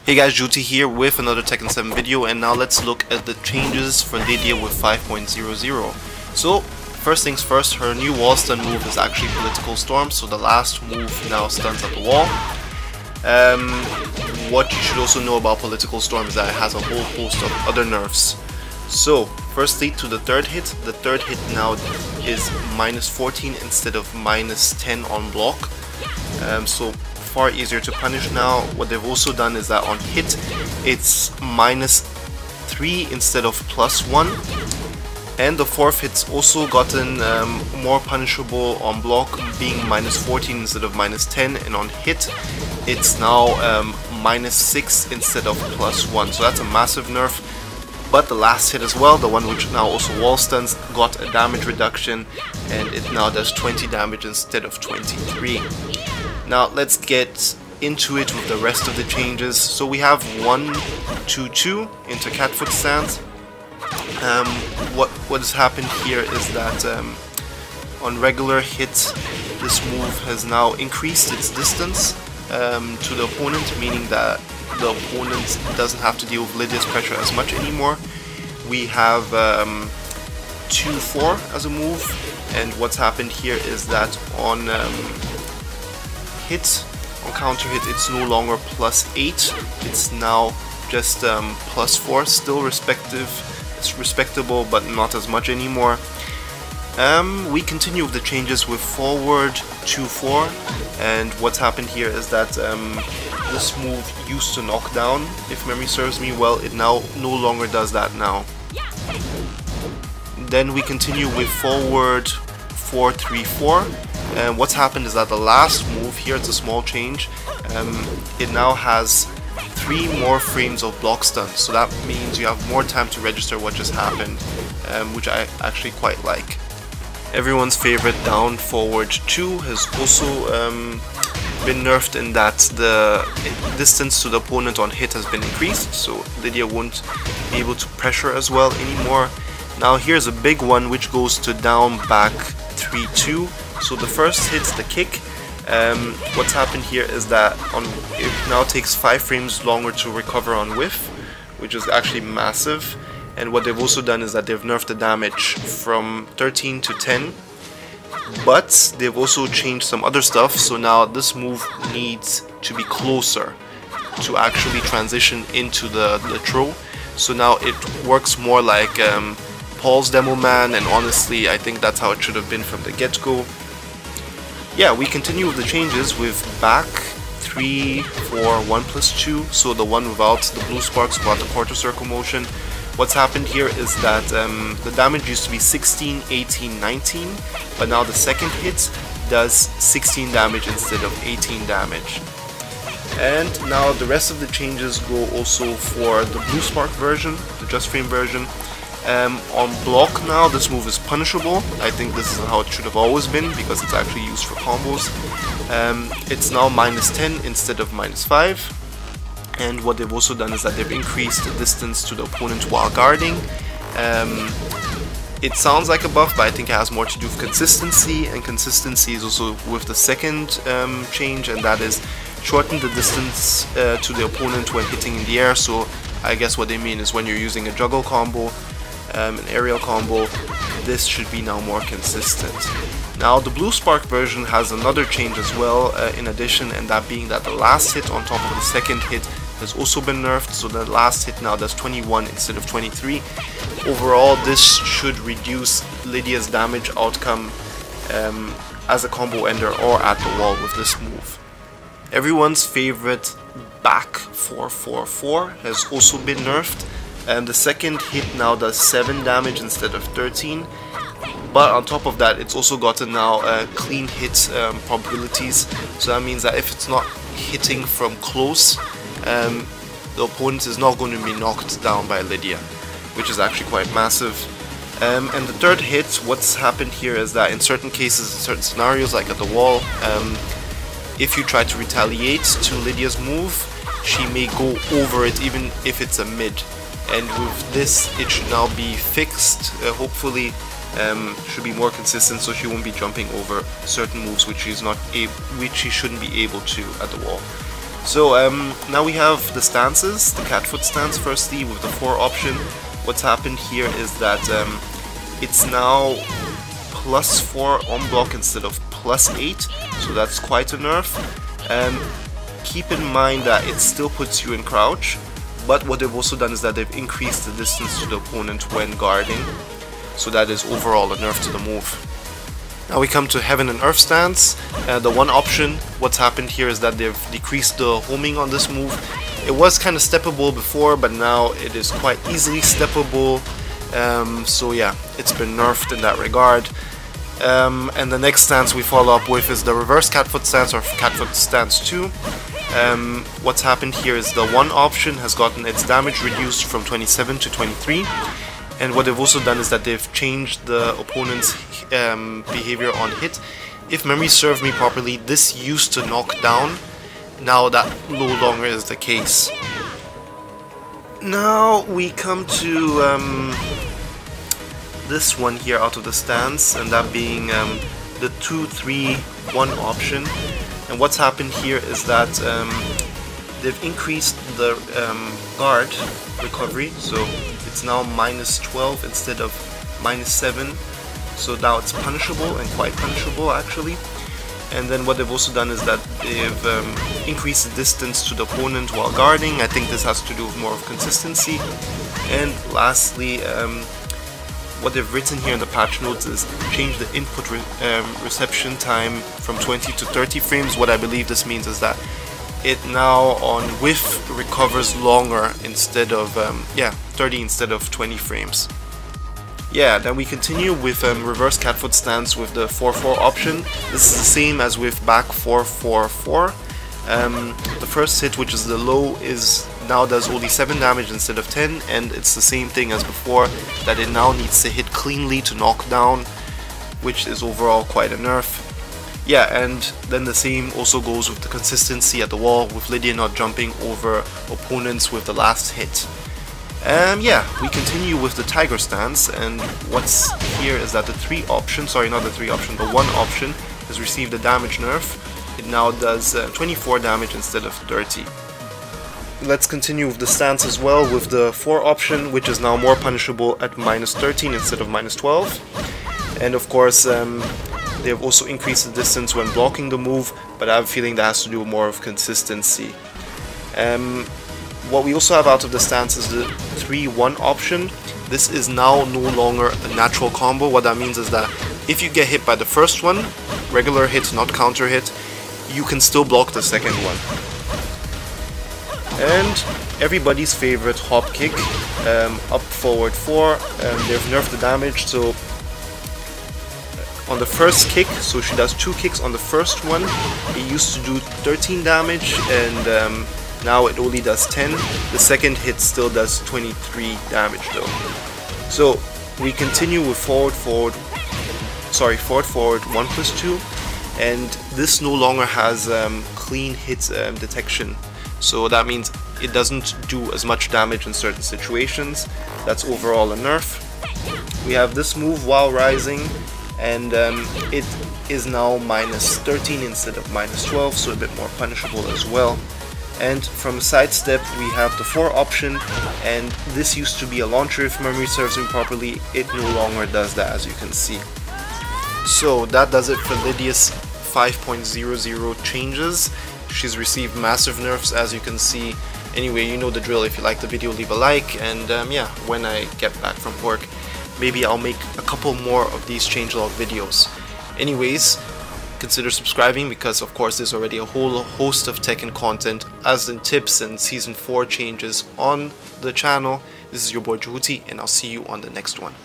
Hey guys, Juti here with another Tekken 7 video, and now let's look at the changes for Lidia with 5.00. So, first things first, her new Wallstun move is actually Political Storm, so the last move now stuns at the wall. What you should also know about Political Storm is that it has a whole host of other nerfs. So, firstly to the third hit now is -14 instead of -10 on block. So far easier to punish now. What they've also done is that on hit it's -3 instead of +1, and the fourth hit's also gotten more punishable on block, being -14 instead of -10, and on hit it's now -6 instead of +1, so that's a massive nerf. But the last hit as well, the one which now also wall stuns, got a damage reduction, and it now does 20 damage instead of 23. Now let's get into it with the rest of the changes. So we have 1-2-2 into catfoot stance. What has happened here is that on regular hit, this move has now increased its distance to the opponent, meaning that the opponent doesn't have to deal with Lidia's pressure as much anymore. We have 2-4 as a move, and what's happened here is that on counter hit it's no longer +8, it's now just +4, still it's respectable but not as much anymore. We continue with the changes with forward 2-4, and what's happened here is that this move used to knock down, if memory serves me well. It now no longer does that now. Then we continue with forward 4-3-4, and what's happened is that the last move here, it's a small change, it now has 3 more frames of block stun, so that means you have more time to register what just happened, which I actually quite like. Everyone's favorite down forward 2 has also been nerfed in that the distance to the opponent on hit has been increased, so Lidia won't be able to pressure as well anymore. Now here's a big one which goes to down back 3-2. So the first hit's the kick. What's happened here is that it now takes 5 frames longer to recover on whiff, which is actually massive. And what they've also done is that they've nerfed the damage from 13 to 10, but they've also changed some other stuff. So now this move needs to be closer to actually transition into the throw. So now it works more like Paul's Demo Man, and honestly I think that's how it should have been from the get-go. Yeah, we continue with the changes with back 3-4 1+2, so the one without the blue sparks, without the quarter circle motion. What's happened here is that the damage used to be 16, 18, 19, but now the second hit does 16 damage instead of 18 damage. And now the rest of the changes go also for the blue spark version, the just frame version. On block now, this move is punishable. I think this is how it should have always been, because it's actually used for combos. It's now -10 instead of -5. And what they've also done is that they've increased the distance to the opponent while guarding. It sounds like a buff, but I think it has more to do with consistency, and consistency is also with the second change, and that is shorten the distance to the opponent when hitting in the air. So I guess what they mean is when you're using a juggle combo, an aerial combo, this should be now more consistent. Now the blue spark version has another change as well in addition, and that being that the last hit on top of the second hit has also been nerfed, so the last hit now does 21 instead of 23. Overall, this should reduce Lidia's damage outcome as a combo ender or at the wall with this move. Everyone's favorite back 4-4-4 has also been nerfed, and the second hit now does 7 damage instead of 13. But on top of that, it's also gotten now clean hit probabilities, so that means that if it's not hitting from close, the opponent is not going to be knocked down by Lidia, which is actually quite massive. And the third hit, what's happened here is that in certain cases, in certain scenarios, like at the wall, if you try to retaliate to Lidia's move, she may go over it even if it's a mid. And with this, it should now be fixed, hopefully. Should be more consistent, so she won't be jumping over certain moves which she shouldn't be able to at the wall. So now we have the stances, the cat foot stance firstly with the 4 option. What's happened here is that it's now +4 on block instead of +8, so that's quite a nerf. Keep in mind that it still puts you in crouch, but what they've also done is that they've increased the distance to the opponent when guarding, so that is overall a nerf to the move. Now we come to Heaven and Earth stance. The 1 option, what's happened here is that they've decreased the homing on this move. It was kind of steppable before, but now it is quite easily steppable. So yeah, it's been nerfed in that regard. And the next stance we follow up with is the reverse cat foot stance, or cat foot stance 2. What's happened here is the 1 option has gotten its damage reduced from 27 to 23. And what they've also done is that they've changed the opponent's behavior on hit. If memory serves me properly, this used to knock down. Now that no longer is the case. Now we come to this one here out of the stance, and that being the 2-3-1 option. And what's happened here is that they've increased the guard recovery, so it's now -12 instead of -7. So now it's punishable, and quite punishable actually. And then what they've also done is that they've increased the distance to the opponent while guarding. I think this has to do with more of consistency. And lastly, what they've written here in the patch notes is change the input reception time from 20 to 30 frames. What I believe this means is that it now on whiff recovers longer instead of 30 instead of 20 frames. Yeah, then we continue with reverse cat foot stance with the 4-4 option. This is the same as with back 4-4-4. The first hit, which is the low, now does only 7 damage instead of 10, and it's the same thing as before, that it now needs to hit cleanly to knock down, which is overall quite a nerf. Yeah, and then the same also goes with the consistency at the wall, with Lidia not jumping over opponents with the last hit. Yeah, we continue with the tiger stance, and what's here is that the 1 option has received a damage nerf. It now does 24 damage instead of 30. Let's continue with the stance as well with the 4 option, which is now more punishable at -13 instead of -12. And of course, they've also increased the distance when blocking the move, but I have a feeling that has to do with more of consistency. What we also have out of the stance is the 3-1 option. This is now no longer a natural combo. What that means is that if you get hit by the first one, regular hit, not counter hit, you can still block the second one. And everybody's favorite hop kick, up forward 4, they've nerfed the damage, so on the first kick, so she does 2 kicks on the first one, it used to do 13 damage, and now it only does 10. The second hit still does 23 damage though. So we continue with forward 1+2, and this no longer has clean hit detection. So that means it doesn't do as much damage in certain situations. That's overall a nerf. We have this move while rising, and it is now -13 instead of -12, so a bit more punishable as well. And from sidestep we have the 4 option, and this used to be a launcher if memory serves me properly. It no longer does that, as you can see. So that does it for Lidia's 5.00 changes. She's received massive nerfs, as you can see. Anyway, you know the drill. If you like the video, leave a like, and yeah, when I get back from work, maybe I'll make a couple more of these changelog videos. Anyways, consider subscribing, because of course there's already a whole host of Tekken content, as in tips and Season 4 changes on the channel. This is your boy Juhuti, and I'll see you on the next one.